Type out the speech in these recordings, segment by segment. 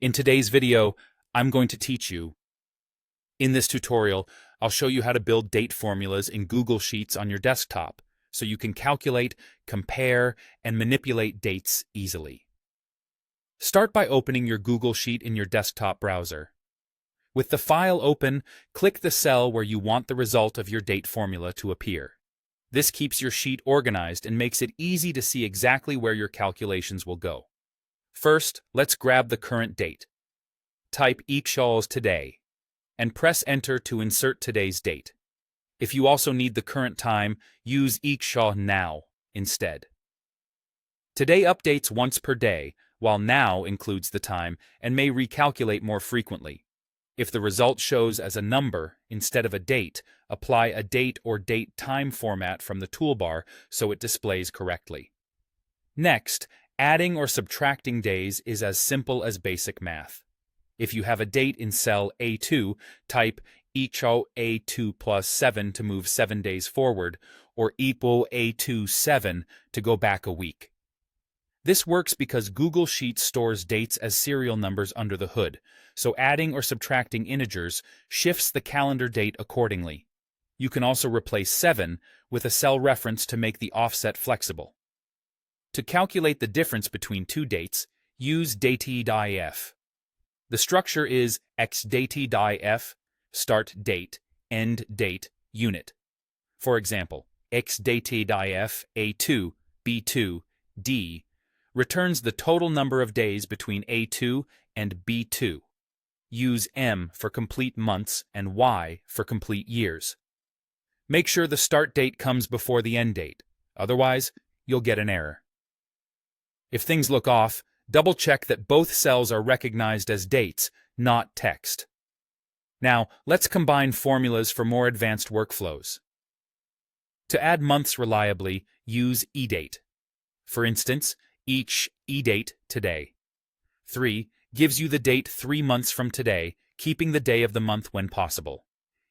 In today's video, I'm going to teach you. In this tutorial, I'll show you how to build date formulas in Google Sheets on your desktop so you can calculate, compare, and manipulate dates easily. Start by opening your Google Sheet in your desktop browser. With the file open, click the cell where you want the result of your date formula to appear. This keeps your sheet organized and makes it easy to see exactly where your calculations will go. First, let's grab the current date. Type equals today, and press Enter to insert today's date. If you also need the current time, use equals now instead. Today updates once per day, while now includes the time and may recalculate more frequently. If the result shows as a number instead of a date, apply a date or date time format from the toolbar so it displays correctly. Next, adding or subtracting days is as simple as basic math. If you have a date in cell A2, type equal A2 plus 7 to move 7 days forward, or equal A2 7 to go back a week. This works because Google Sheets stores dates as serial numbers under the hood, so adding or subtracting integers shifts the calendar date accordingly. You can also replace 7 with a cell reference to make the offset flexible. To calculate the difference between two dates, use dated.if. The structure is xdated.if, start date, end date, unit. For example, xdated.if A2, B2, D returns the total number of days between A2 and B2. Use M for complete months and Y for complete years. Make sure the start date comes before the end date, otherwise you'll get an error. If things look off, double-check that both cells are recognized as dates, not text. Now, let's combine formulas for more advanced workflows. To add months reliably, use eDate. For instance, each eDate today. 3 gives you the date 3 months from today, keeping the day of the month when possible.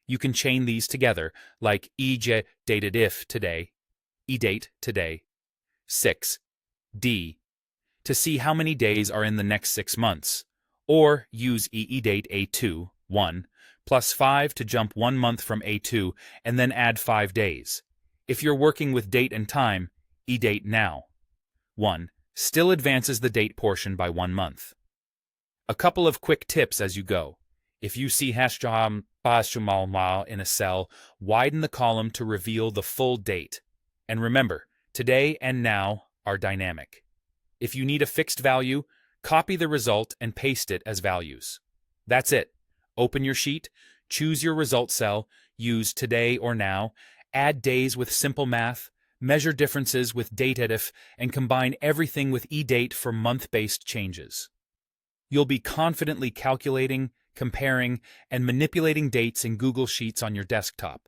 You can chain these together, like ej dated if today, eDate today. 6. D. To see how many days are in the next 6 months, or use eDate A2, 1, plus 5 to jump 1 month from A2 and then add 5 days. If you're working with date and time, eDate now. 1 still advances the date portion by 1 month. A couple of quick tips as you go. If you see ## in a cell, widen the column to reveal the full date. And remember, today and now are dynamic. If you need a fixed value, copy the result and paste it as values. That's it. Open your sheet, choose your result cell, use today or now, add days with simple math, measure differences with dateif, and combine everything with eDate for month-based changes. You'll be confidently calculating, comparing, and manipulating dates in Google Sheets on your desktop.